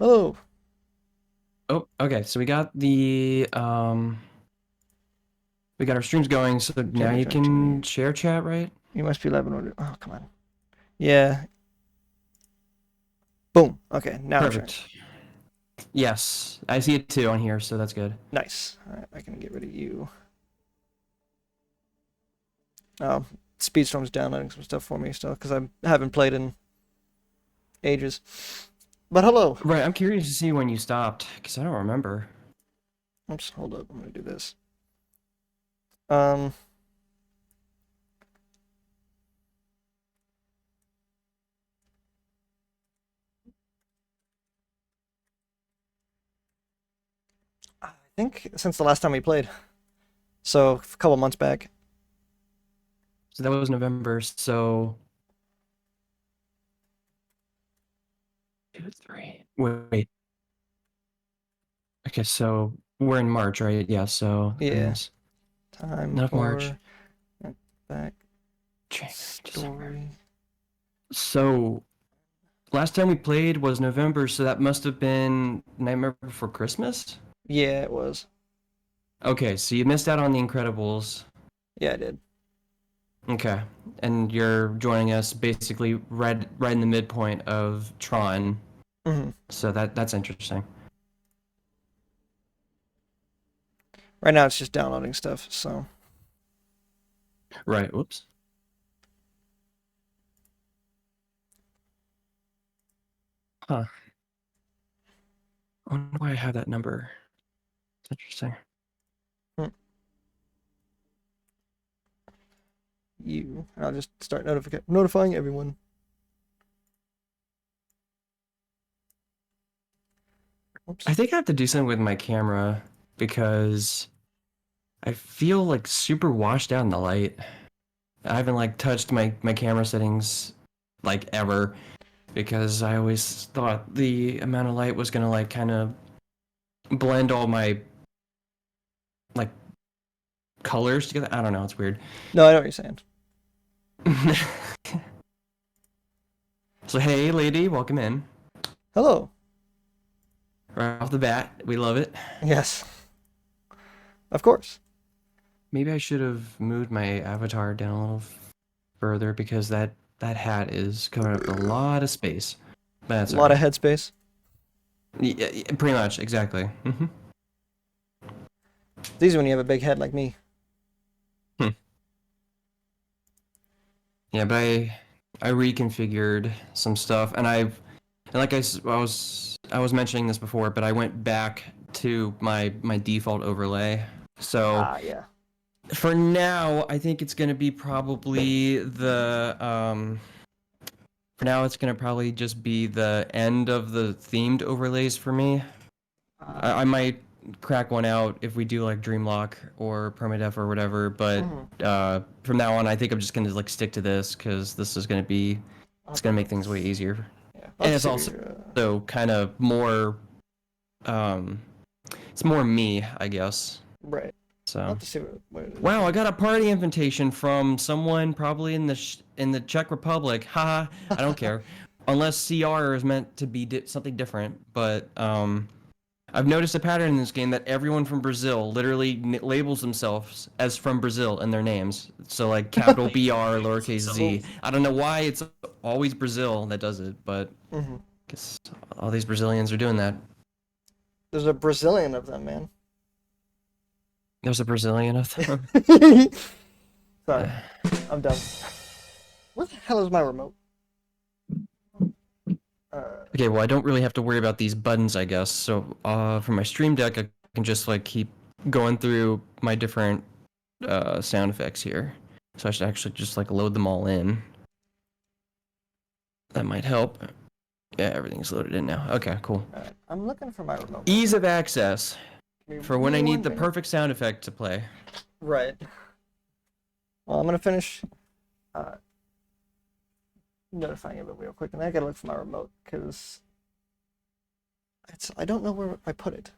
Hello. Oh, okay. So we got our streams going, so now Jamie you joined to can me. share chat, right? You must be 11 order. Oh, come on. Yeah. Boom. Okay, now I'm sharing. Perfect. Yes, I see it too on here, so that's good. Nice. All right, I can get rid of you. Oh, Speedstorm's downloading some stuff for me still because I haven't played in ages. But hello. Right, I'm curious to see when you stopped, because I don't remember. Oops, hold up. I'm gonna do this. Um, I think since the last time we played, so a couple months back. So that was November, so 2, 3. Wait. Okay, so we're in March, right? Yeah, so that Yeah. means Time not March, for back January, December. story. So last time we played was November, so that must have been Nightmare Before Christmas? Yeah, it was. Okay, so you missed out on The Incredibles. Yeah, I did. Okay, and you're joining us basically right in the midpoint of Tron, Hmm. so that's interesting. Right now it's just downloading stuff. So Right. Whoops. Huh. I wonder why I have that number. It's interesting. hmm, I'll just start notifying everyone. I Oops. think I have to do something with my camera because I feel like super washed out in the light. I haven't like touched my camera settings like ever because I always thought the amount of light was gonna like kind of blend all my like colors together. I don't know. It's weird. No, I know what you're saying. So hey, lady, welcome in. Hello. Right off the bat, we love it. Yes, of course. Maybe I should have moved my avatar down a little further because that hat is covering up a lot of space. But A that's lot of okay. headspace. Yeah, pretty much, exactly. It's easy when you have a big head like me. Hmm. Yeah, but I reconfigured some stuff, and like I was mentioning this before, but I went back to my default overlay. So Ah, yeah. for now, I think it's gonna be probably the for now, it's gonna probably just be the end of the themed overlays for me. I might crack one out if we do like Dreamlock or Permadeath or whatever, but Mm-hmm. from now on, I think I'm just gonna like stick to this because this is gonna be I'll it's have to gonna make look. things way easier, Yeah, I'll have and to it's see what also you're. kind of more um, it's more me, I guess. Right. I'll So. have to see what it is Wow, I you're. got a party invitation from someone probably in the Czech Republic. Haha, I don't care. Unless CR is meant to be something different, but I've noticed a pattern in this game that everyone from Brazil literally labels themselves as from Brazil in their names. So like capital BR, lowercase Well, z. I don't know why it's always Brazil that does it, but mm-hmm. I guess all these Brazilians are doing that. There's a Brazilian of them, man. There's a Brazilian of them. Sorry, I'm done. Where the hell is my remote? Okay, well, I don't really have to worry about these buttons, I guess. So, for my stream deck, I can just like keep going through my different sound effects here. So I should actually just like load them all in. That might help. Yeah, everything's loaded in now. Okay, cool. Alright, I'm looking for my remote Ease button. of access Give for when me I need one the minute. perfect sound effect to play. Right. Well, I'm gonna finish uh, notifying it real quick, and I gotta look for my remote because I don't know where I put it.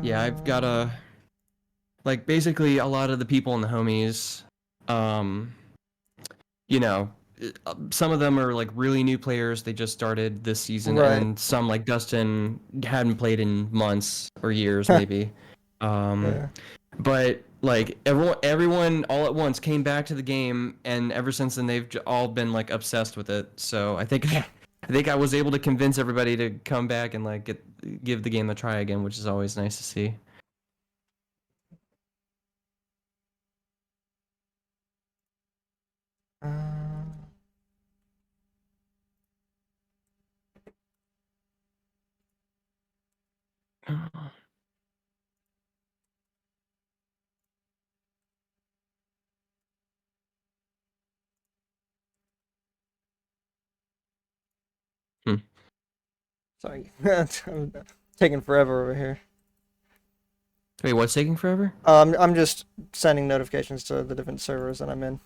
Yeah, I've got like basically a lot of the people in the homies, um, you know, some of them are like really new players. They just started this season, and Right. then some like Dustin hadn't played in months or years maybe. Um, Yeah. but like everyone all at once came back to the game, and ever since then they've all been like obsessed with it. So I think I think I was able to convince everybody to come back and like give the game a try again, which is always nice to see. Uh, Hmm. sorry. I'm taking forever over here. Wait, what's taking forever? I'm just sending notifications to the different servers that I'm in.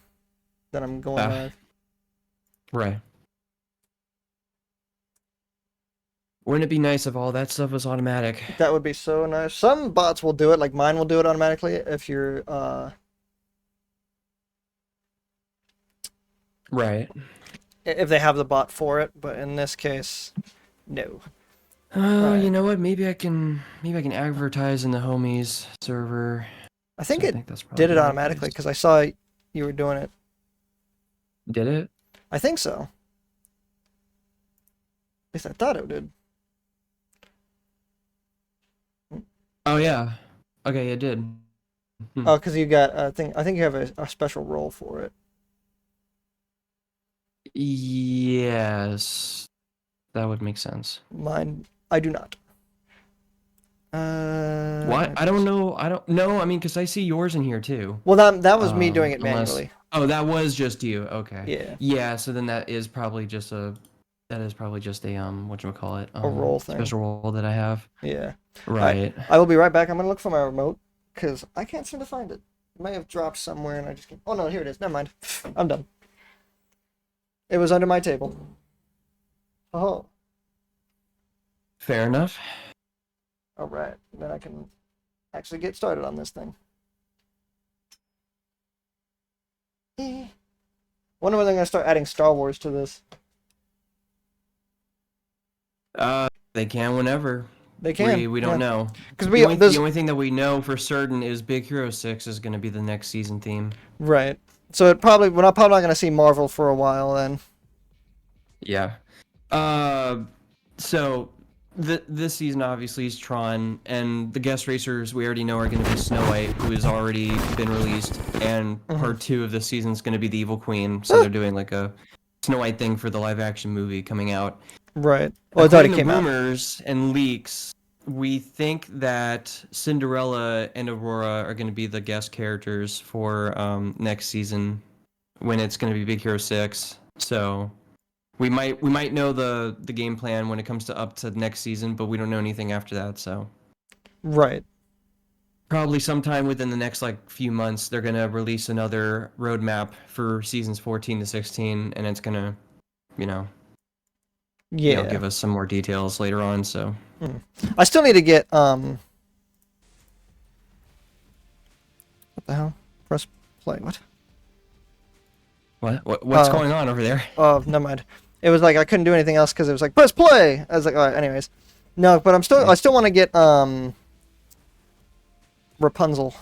That I'm going Ah, live. right. Wouldn't it be nice if all that stuff was automatic? That would be so nice. Some bots will do it, like mine will do it automatically if you're Right. if they have the bot for it, but in this case, no. Oh, you Alright. know what? Maybe I can advertise in the homies server. I So think I it think that's did it probably the right automatically place. because I saw you were doing it. Did it? I think so. At least I thought it did. Oh yeah. Okay, it did. Hmm. Oh, because you got I think you have a special role for it. Yes, that would make sense. Mine, I do not. What? I don't Actions. know. I don't know. I mean, because I see yours in here too. Well, that was me doing it Unless. manually. Oh, that was just you. Okay. Yeah, Yeah. So then that is probably just a. That is probably just a whatchamacallit, a role thing. special role that I have. Yeah. All right. Right. I will be right back. I'm gonna look for my remote because I can't seem to find it. It may have dropped somewhere and I just can't. Oh no, here it is. Never mind. I'm done. It was under my table. Oh, Fair enough. all right. Then I can actually get started on this thing. Wonder when they're gonna start adding Star Wars to this. They can whenever. They can. We don't Yeah. know. Because The we only there's thing that we know for certain is Big Hero 6 is going to be the next season theme. right. So we're not probably not gonna see Marvel for a while then. Yeah. Uh, so this season obviously is Tron, and the guest racers we already know are going to be Snow White, who has already been released, and part 2 of this season is going to be the Evil Queen. So they're doing like a Snow White thing for the live action movie coming out. Right. Well, it already According to came out. rumors and leaks, we think that Cinderella and Aurora are going to be the guest characters for next season when it's going to be Big Hero 6. So we might know the game plan when it comes to up to next season, but we don't know anything after that. So Right. probably sometime within the next like few months, they're going to release another roadmap for seasons 14 to 16, and it's going to, you know, Yeah. give us some more details later on. So I still need to get what the hell? Press play. What? what's Oh. going on over there? Oh, never mind. It was like I couldn't do anything else because it was like press play. I was like, all right. Anyways, no, but I still want to get Rapunzel.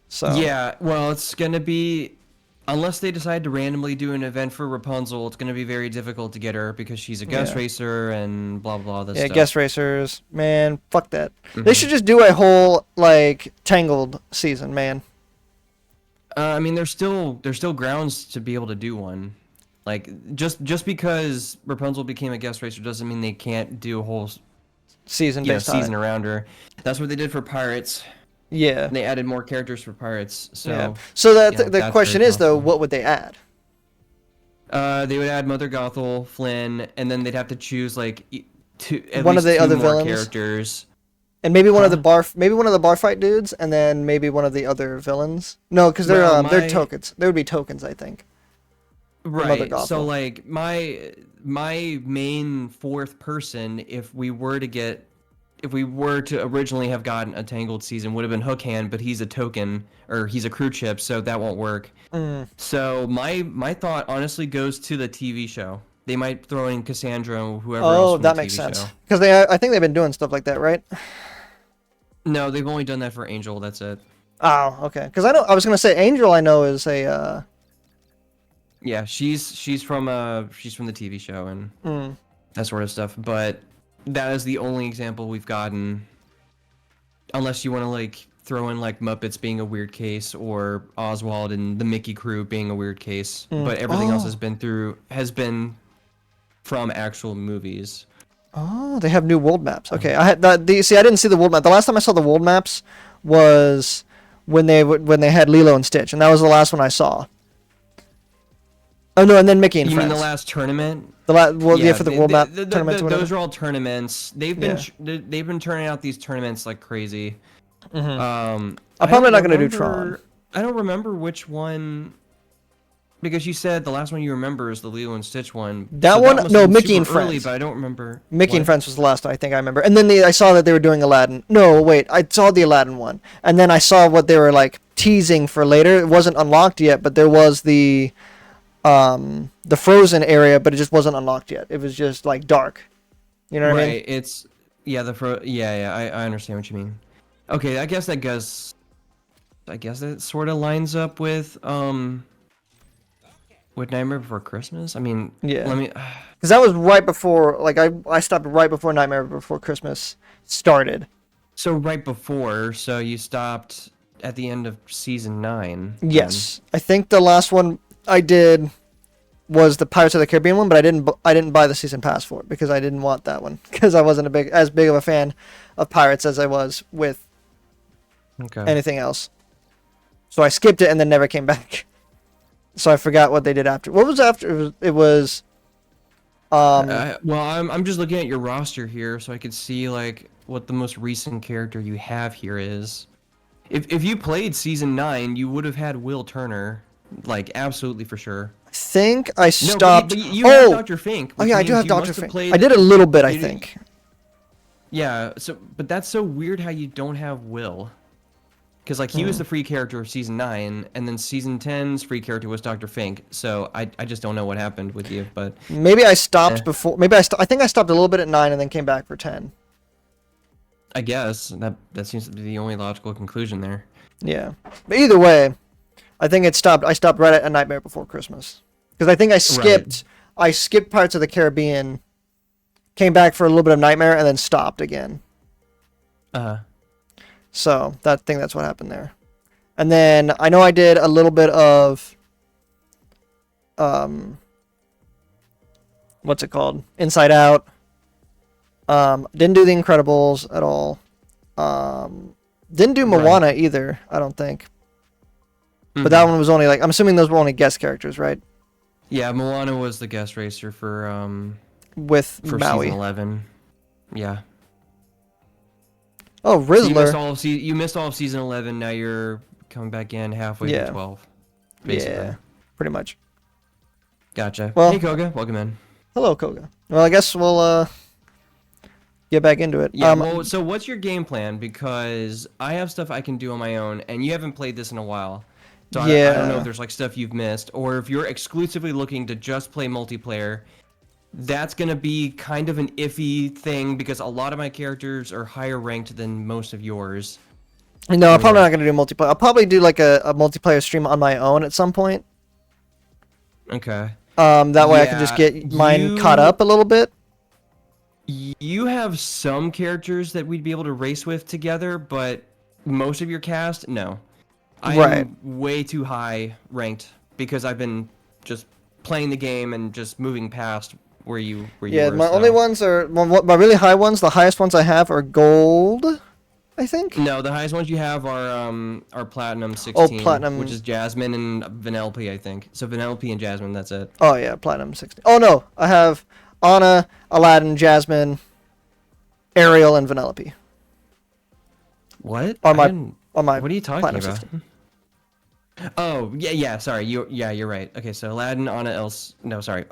So Yeah, well, it's gonna be unless they decide to randomly do an event for Rapunzel, it's gonna be very difficult to get her because she's a guest Yeah. racer and blah blah this yeah, stuff. guest racers, man, fuck that. They Mhm. should just do a whole like Tangled season, man. I mean, there's still grounds to be able to do one. Like just because Rapunzel became a guest racer doesn't mean they can't do a whole Season based on season it. around her. That's what they did for Pirates. Yeah. They added more characters for Pirates. So Yeah. So that the that's question very is though, possible. what would they add? They would add Mother Gothel, Flynn, and then they'd have to choose like at One of least the two other more villains? characters. And maybe one of the Huh? bar fight dudes, and then maybe one of the other villains. No, because they're Well, they're tokens. They would be tokens, I think. Mother Right. So Gothel. like my main fourth person, if we were to get if we were to originally have gotten a Tangled season, would have been Hook Hand, but he's a token or he's a crew chip, so that won't work. Mm. So my thought honestly goes to the TV show. They might throw in Cassandra or whoever else Oh, from that the makes TV sense. show. Because I think they've been doing stuff like that, right? No, they've only done that for Angel. That's it. Oh, okay. Because I was gonna say Angel. I know is a. Yeah, she's from the TV show and Mm. that sort of stuff. But that is the only example we've gotten. Unless you want to like throw in like Muppets being a weird case or Oswald and the Mickey crew being a weird case. But everything else has been from actual movies. Oh, they have new world maps. Okay, I had see. I didn't see the world map. The last time I saw the world maps was when they had Lilo and Stitch, and that was the last one I saw. Oh no, and then Mickey and You Friends. mean the last tournament? Yeah, for the world map tournaments. Those are all tournaments. They've been turning out these tournaments like crazy. I'm probably not gonna do Tron. I don't remember which one. Because you said the last one you remember is the Lilo and Stitch one. That one, no, Mickey and early, Friends. But I don't remember. Mickey and Friends was the last I think I remember. And then I saw that they were doing Aladdin. No, wait, I saw the Aladdin one. And then I saw what they were like teasing for later. It wasn't unlocked yet, but there was the Frozen area, but it just wasn't unlocked yet. It was just like dark. You know what I mean? Right, it's I understand what you mean. Okay, I guess that sort of lines up with Nightmare Before Christmas. I mean, Yeah. let me. Because that was right before, like, I stopped right before Nightmare Before Christmas started. So right before, so you stopped at the end of season 9. Yes, I think the last one I did was the Pirates of the Caribbean one, but I didn't buy the season pass for it because I didn't want that one because I wasn't as big of a fan of pirates as I was with anything else. So I skipped it and then never came back. So I forgot what they did after. What was after? It was. Well, I'm just looking at your roster here, so I could see like what the most recent character you have here is. If you played season 9, you would have had Will Turner, like absolutely for sure. I think I stopped. No, but you have Dr. Fink. Oh yeah, I do have Dr. Fink. I did a little bit, I think. Yeah. But that's so weird how you don't have Will. Because like he was the free character of season 9, and then season 10's free character was Dr. Fink. So I just don't know what happened with you, but maybe I stopped before. Maybe I think I stopped a little bit at 9 and then came back for 10. I guess that seems to be the only logical conclusion there. Yeah, but either way, I think it stopped. I stopped right at A Nightmare Before Christmas because I think I skipped. Right. I skipped Pirates of the Caribbean, came back for a little bit of Nightmare, and then stopped again. So that's what happened there. And then I know I did a little bit of what's it called? Inside Out. Didn't do The Incredibles at all. Didn't do Moana either, I don't think. But that one was only like, I'm assuming those were only guest characters, right? Yeah, Moana was the guest racer for for Maui. Season 11. Yeah. Oh, Rizzler. So you missed all of season 11. Now you're coming back in halfway through 12. Basically. Yeah, pretty much. Gotcha. Well, hey Koga, welcome in. Hello, Koga. Well, I guess we'll get back into it. Yeah. So what's your game plan? Because I have stuff I can do on my own, and you haven't played this in a while. So I don't know if there's like stuff you've missed, or if you're exclusively looking to just play multiplayer. That's going to be kind of an iffy thing because a lot of my characters are higher ranked than most of yours. No, I'm probably not going to do multiplayer. I'll probably do like a multiplayer stream on my own at some point. Okay. That way I can just get mine caught up a little bit. You have some characters that we'd be able to race with together, but most of your cast, no. I'm way too high ranked because I've been just playing the game and just moving past where you were. My only ones are my really high ones. The highest ones I have are gold, I think. No, the highest ones you have are platinum 16. Oh, platinum, which is Jasmine and Vanellope, I think. So Vanellope and Jasmine, that's it. Oh yeah, platinum 16. Oh no, I have Anna, Aladdin, Jasmine, Ariel, and Vanellope. What? On my what are you talking about? 16. Oh yeah. Sorry, you're right. Okay, so Aladdin, Anna,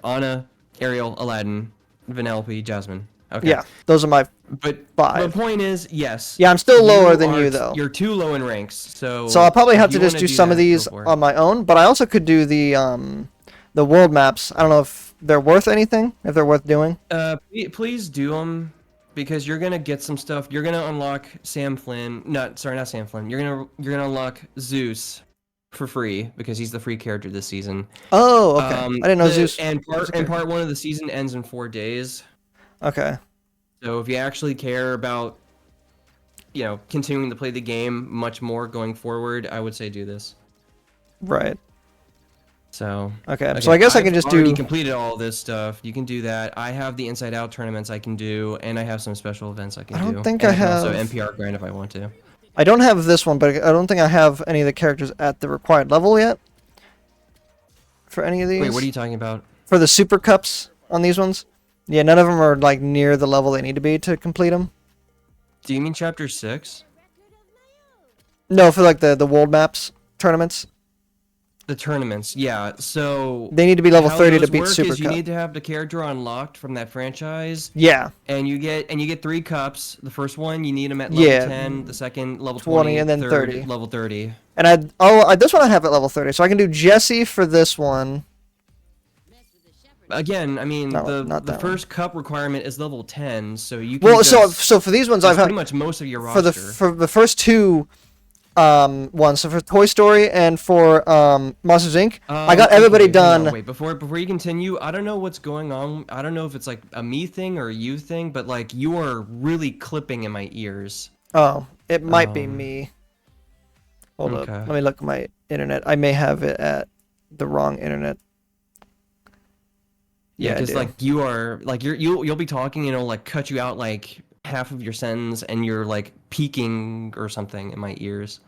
Anna, Ariel, Aladdin, Vanellope, Jasmine. Okay. Yeah, those are my But the 5. point is, yes. Yeah, I'm still lower than you though. You're too low in ranks, So I'll so probably if have to you just want to do do some of that, go these for it. on my own, but I also could do the world maps. I don't know if they're worth anything, if they're worth doing. Please do them because you're gonna get some stuff. You're gonna unlock Sam Flynn. Not Sam Flynn. You're gonna unlock Zeus for free because he's the free character this season. Oh, okay. I didn't know Zeus. And was a character. part 1 of the season ends in 4 days. Okay. So if you actually care about, continuing to play the game much more going forward, I would say do this. Right. So okay. So I guess I can just I've already do. completed all this stuff. You can do that. I have the Inside Out tournaments I can do, and I have some special events I can do. I don't think and I can also have. NPR grind if I want to. I don't have this one, but I don't think I have any of the characters at the required level yet. For any of these. Wait, what are you talking about? For the super cups on these ones. Yeah, none of them are like near the level they need to be to complete them. Do you mean Chapter 6? No, for like the world maps tournaments. The tournaments, yeah. So They need to be level how 30 to those beat work Super is you Cup. need to have the character unlocked from that franchise, Yeah. and you get 3 cups. The first one you need them at level Yeah. 10. The second level 20, 20, and then third 30. level 30. And this one I have at level 30, so I can do Jesse for this one. Again, I mean No, not the that first cup requirement is level 10, so you can Well, just, so for these ones that's I've had pretty much most of your for roster. the first 2 ones. So for Toy Story and for Monsters Inc. I got everybody okay, hold on, done. wait, before you continue, I don't know what's going on. I don't know if it's like a me thing or a you thing, but like you are really clipping in my ears. Oh, it might be me. Hold up. Okay. Let me look at my internet. I may have it at the wrong internet. Yeah, I because do. like you are like you'll be talking and it'll like cut you out like half of your sentence and you're like peaking or something in my ears.